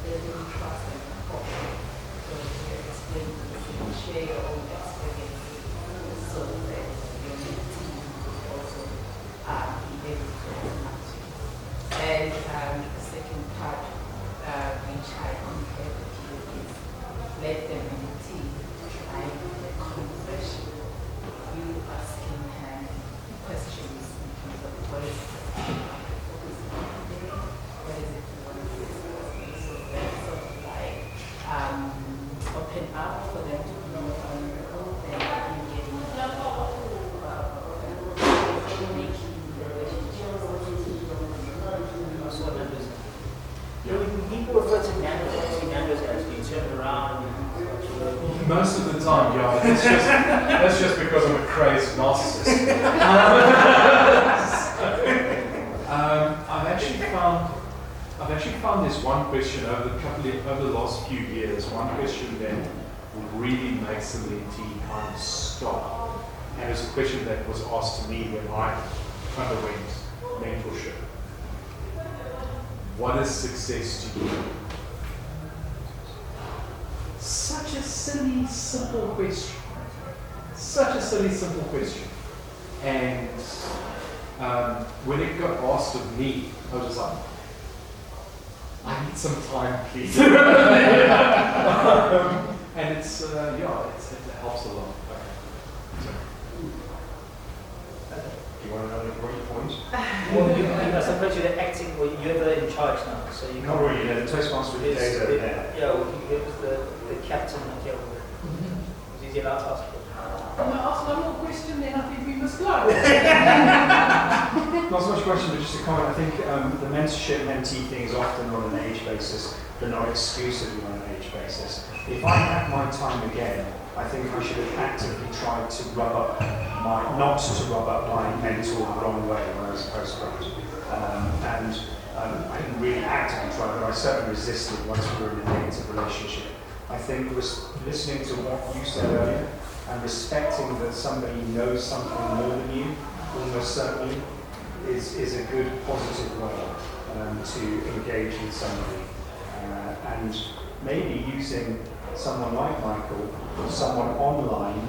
building trust and rapport. So you explain, you share your own experience, so that your mentee will also be able to open up to you. And the second part, which I compare with you, is let the mentee try the conversation. You asking her questions in terms of what is it you want to focus on today, what is it you want to discuss. So that's sort of like open up for them to be more vulnerable and getting making the relationships. People refer to Nando's as you turn around. Most of the time, yeah. That's just because I'm a crazed narcissist. I've actually found this one question over the last few years. One question that really makes the mentee kind of stop, and it was a question that was asked to me when I underwent mentorship. What is success to you? Such a silly, simple question. Such a silly, simple question. And when it got asked of me, I was just like, I need some time, please. And it helps a lot. Do you want to know the great point? Well, I suppose you're acting, you're the in charge now, so you Not really, the Toastmaster days over there. Yeah, well, he was the captain of the Is he allowed to ask? Can I ask one more question, then I think we must go. Not so much a question, but just a comment. I think the mentorship mentee thing is often on an age basis, but not exclusively on an age basis. If I had my time again, I think I should have actively tried to not to rub up my mentor the wrong way when I was a postgrad. I didn't really actively try, but I certainly resisted once we were in a negative relationship. I think was listening to what you said earlier, and respecting that somebody knows something more than you, almost certainly, is a good positive way to engage with somebody. And maybe using someone like Michael or someone online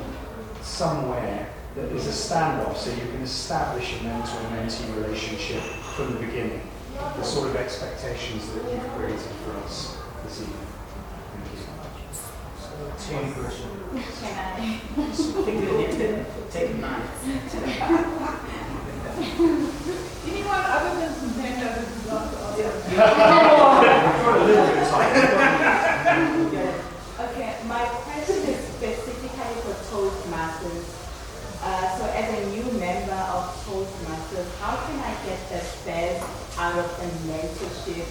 somewhere that is a standoff, so you can establish a mentor-mentee relationship from the beginning. The sort of expectations that you've created for us this evening. Thank you so much. Two questions. Can I? Think of it, take a knife. Anyone other than Susanna that is not For a little bit of time. Okay, my question is specifically for Toastmasters. So as a new member of Toastmasters, how can I get the best out of the mentorship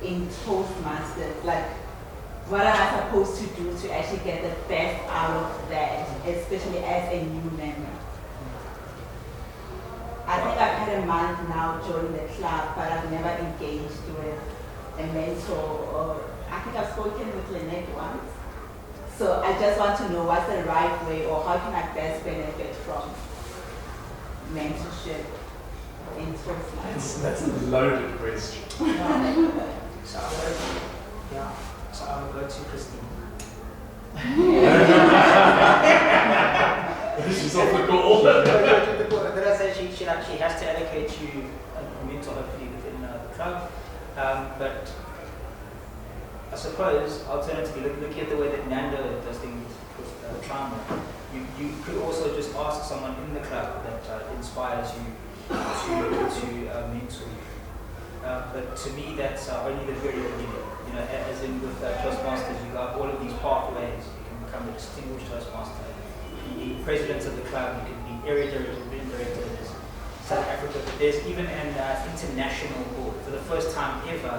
in Toastmasters? Like, what am I supposed to do to actually get the best out of that, especially as a new member? I think I've had a month now joining the club, but I've never engaged with a mentor, or I think I've spoken with Lynette once. So I just want to know what's the right way, or how can I best benefit from mentorship in Toastmasters? That's a loaded question. So I will go to Christine. This is off the call. Did I say she has to allocate you a mentor hopefully within the club? But I suppose, alternatively, looking at the way that Nando does things with trauma, you could also just ask someone in the club that inspires you to mentor you. But to me, that's only the very beginning. You know, as in with Toastmasters, you have all of these pathways. You can become a distinguished Toastmaster. You can be president of the club. You can be area director, event director. There's South Africa, but there's even an international board for the first time ever.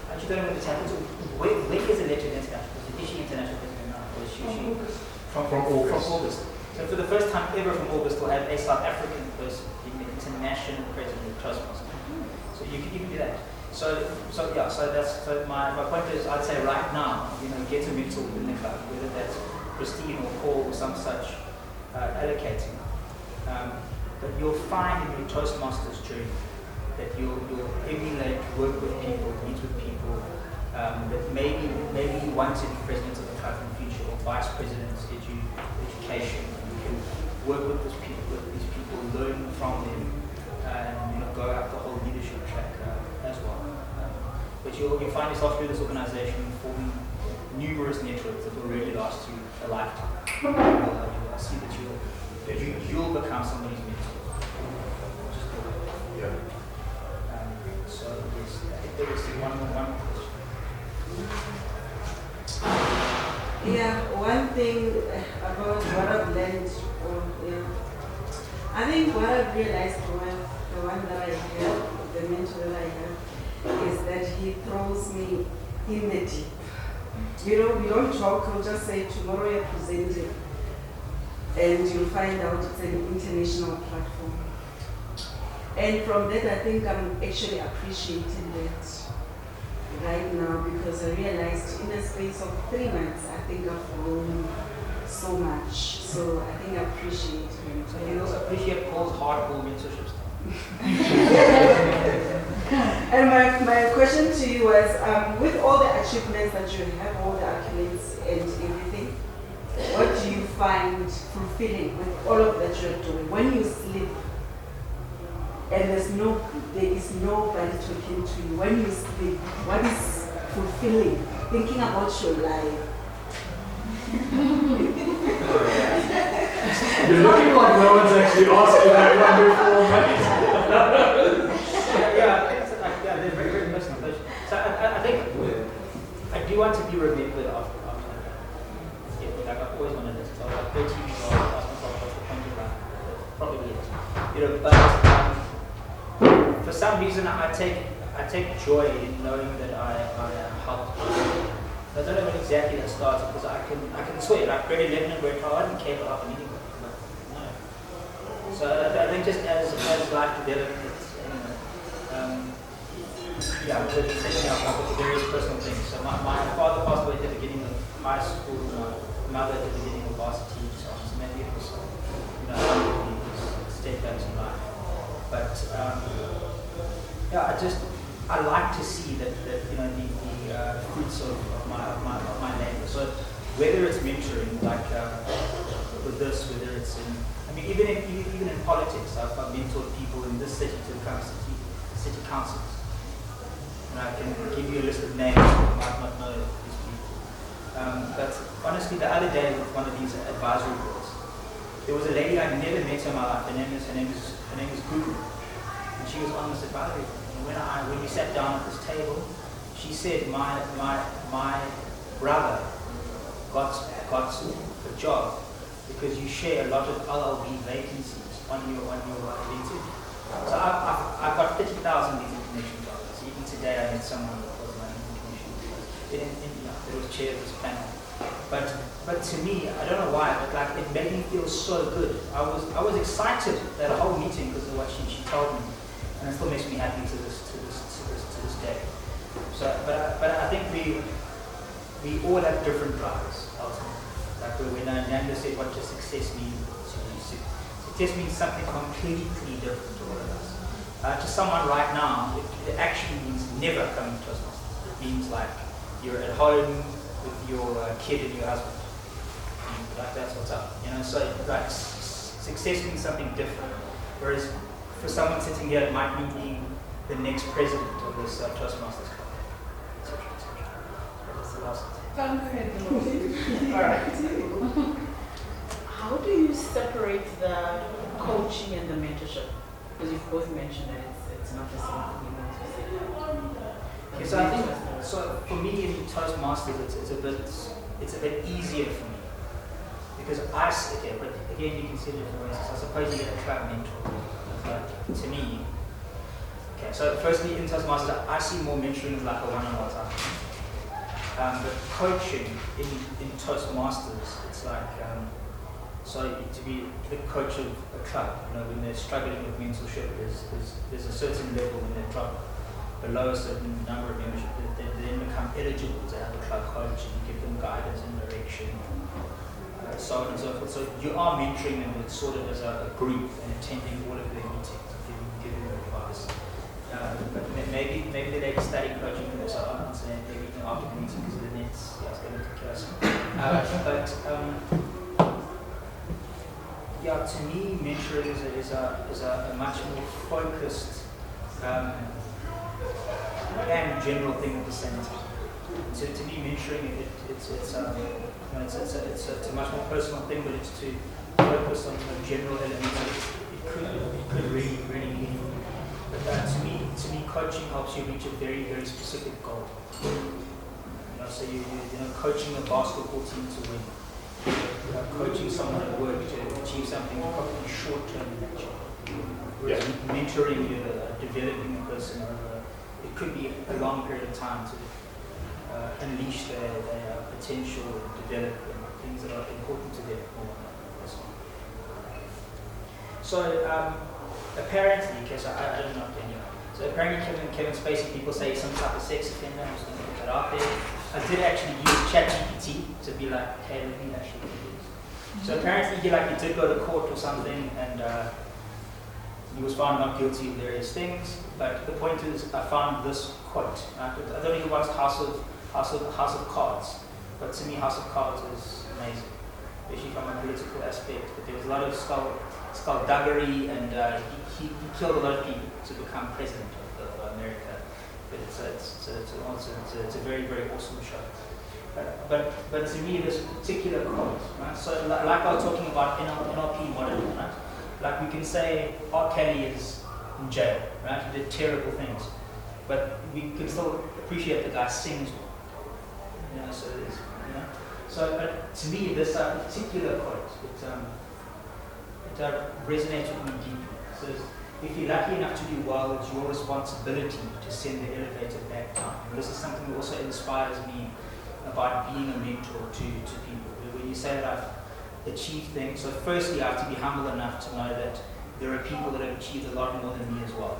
I actually don't know what it's happened. When is it elected international? Is she international president now? Or is she from August? So for the first time ever from August, we'll have a South African person being the international president of Toastmasters. So you can do that. So my point is, I'd say right now, get a mentor within the club, whether that's Christine or Paul or some such allocating. But you'll find in your Toastmasters journey that you'll emulate, work with people, meet with people that maybe you want to be president of the club in the future or vice president of education. You can work with these people, learn from them, and go up the whole leadership track as well. But you'll find yourself through this organization forming numerous networks that will really last you a lifetime. You'll see that you'll become somebody's mentor. Yeah. So yes, I think there was one more question. Yeah, one thing about what I've learned, I think what I've realized with the one that I have, the mentor that I have, is that he throws me in the deep. We don't joke, we'll just say tomorrow you're presenting and you'll find out it's an international platform. And from that, I think I'm actually appreciating that right now, because I realized in the space of 3 months, I think I've grown so much. So I think I appreciate it. So you also appreciate Paul's hardcore mentorship stuff. And my question to you was, with all the achievements that you have, all the accolades and everything, what do you find fulfilling with all of that you're doing? When you sleep and there is nobody talking to you, when you sleep, what is fulfilling? Thinking about your life. You're looking like no one's actually asking that one before, mate. They're very, very personal questions. So I think I do want to be remembered after like I've always wanted this. So I was like 13 years old, I asked myself what's the point of life? Probably it. But for some reason I take joy in knowing that I helped people. I don't know when exactly that starts, because I can swear, like grade 11 and grade 12, I didn't care about anything. No. So I think just as life develops, we're just taking up with various personal things. So my father passed away at the beginning of high school, my mother at the beginning of varsity and so on. So maybe it was, something step back in life. But I like to see that the fruits of my labor. So whether it's mentoring, like with this, whether it's even in politics, I've mentored people in this city to become city councils. And I can give you a list of names, you might not know these people. But honestly, the other day with one of these advisory boards, there was a lady I'd never met in my life. Her name is Guru, and she was on this advisory board. And when we sat down at this table, she said, my brother got a job because you share a lot of LLB vacancies on your LinkedIn. So I've got 30,000 these information dollars. Even today I met someone that was my information. There was chair of this panel. But to me, I don't know why, but like it made me feel so good. I was excited that whole meeting because of what she told me, and it still makes me happy to this day. So, but I think we all have different drives ultimately. Like when Nanda said, "What does success mean to you?" Success means something completely different to all of us. To someone right now, it actually means never coming to Toastmasters. It means like you're at home with your kid and your husband. Like that's what's up, So like success means something different. Whereas for someone sitting here, it might mean being the next president of this Toastmasters club, etc., etc. That's the last. All right. How do you separate the coaching and the mentorship? Because you've both mentioned that it's not the same thing. Okay, so I think for me in Toastmasters, it's a bit easier for me because but again you can see it different ways. So I suppose you get a club mentor, but to me, okay. So firstly in Toastmasters, I see more mentoring as like a one-on-one type thing. But coaching in Toastmasters, it's like so to be the coach of a club, when they're struggling with mentorship, there's a certain level when they drop below a certain number of membership, they then become eligible to have a club coach and you give them guidance and direction, so on and so forth. So you are mentoring them sort of as a group and attending all of their meetings and giving them advice. But maybe they like study coaching for this, I don't say maybe after the meeting because of the nets, it's going to take us. To me, mentoring is a much more focused and general thing at the same time. To me, mentoring it's a much more personal thing, but it's to focus on the general elements. It could really mean. But to me, coaching helps you reach a very, very specific goal. So you coaching a basketball team to win. Coaching someone at work to achieve something probably short-term in nature. Whereas mentoring, you're developing a person over, it could be a long period of time to unleash their potential and develop things that are important to them. So apparently, because I don't know anyway, so apparently Kevin Spacey, people say some type of sex offender. I'm just going to put that out there. I did actually use ChatGPT to be like, okay, let me actually do this. So apparently he did go to court or something, and he was found not guilty of various things. But the point is, I found this quote. I don't know if you watched House of Cards, but to me, House of Cards is amazing, especially from a political aspect. But there was a lot of skullduggery, and he killed a lot of people to become president of America. But it's a very, very awesome show. But to me, this particular quote, right? So like I was talking about NLP modeling, right? Like we can say R. Kelly is in jail, right? He did terrible things, but we can still appreciate the guy sings well. So it is, So, but to me, this particular quote, it resonates with me deeply. So if you're lucky enough to do well, it's your responsibility to send the elevator back down. And this is something that also inspires me about being a mentor to people. When you say that I've achieved things, so firstly I have to be humble enough to know that there are people that have achieved a lot more than me as well.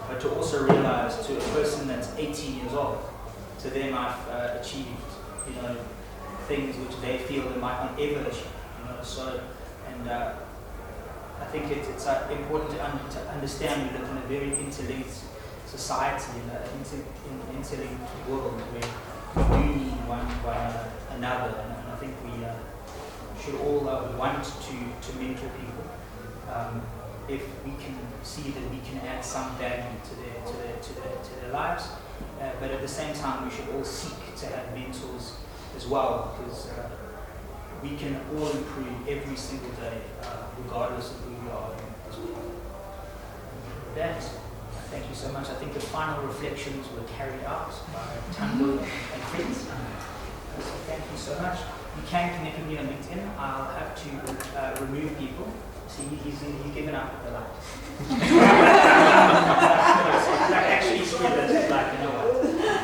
But to also realize to a person that's 18 years old, to them I've achieved, things which they feel they might not ever achieve. So, and I think it's important to understand we live in a very interlinked society, interlinked world where we do need one another, and I think we should all want to mentor people if we can see that we can add some value to their lives, but at the same time we should all seek to have mentors as well, because we can all improve every single day, regardless of who we are in this world. With that, thank you so much. I think the final reflections were carried out by Tando and friends. So thank you so much. You can connect with me on LinkedIn. I'll have to remove people. See, he's given up the light. Like actually, screw this. It's like, you know what?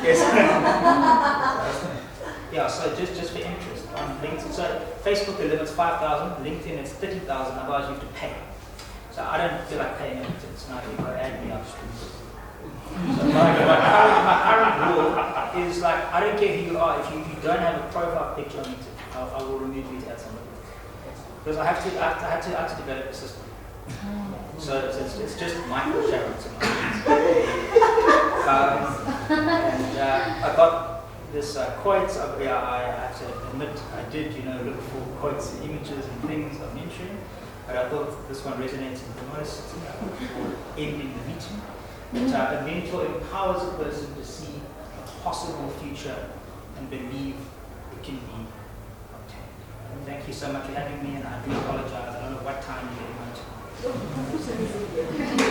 Yes. Yeah, so just for interest on LinkedIn. So Facebook, the limit's 5,000. LinkedIn, it's 30,000. Otherwise, you have to pay. So I don't feel like paying LinkedIn. So now you've got to add me up. So my current rule is like, I don't care who you are. If you don't have a profile picture on LinkedIn, I will remove you to add somebody. Because I had to develop a system. So it's just Michael Shackleton. And I got this quote. I have to admit, I did look for quotes and images and things of mentoring, but I thought this one resonated the most for ending the meeting. That a mentor empowers a person to see a possible future and believe it can be obtained. And thank you so much for having me, and I do apologize. I don't know what time you get in my time.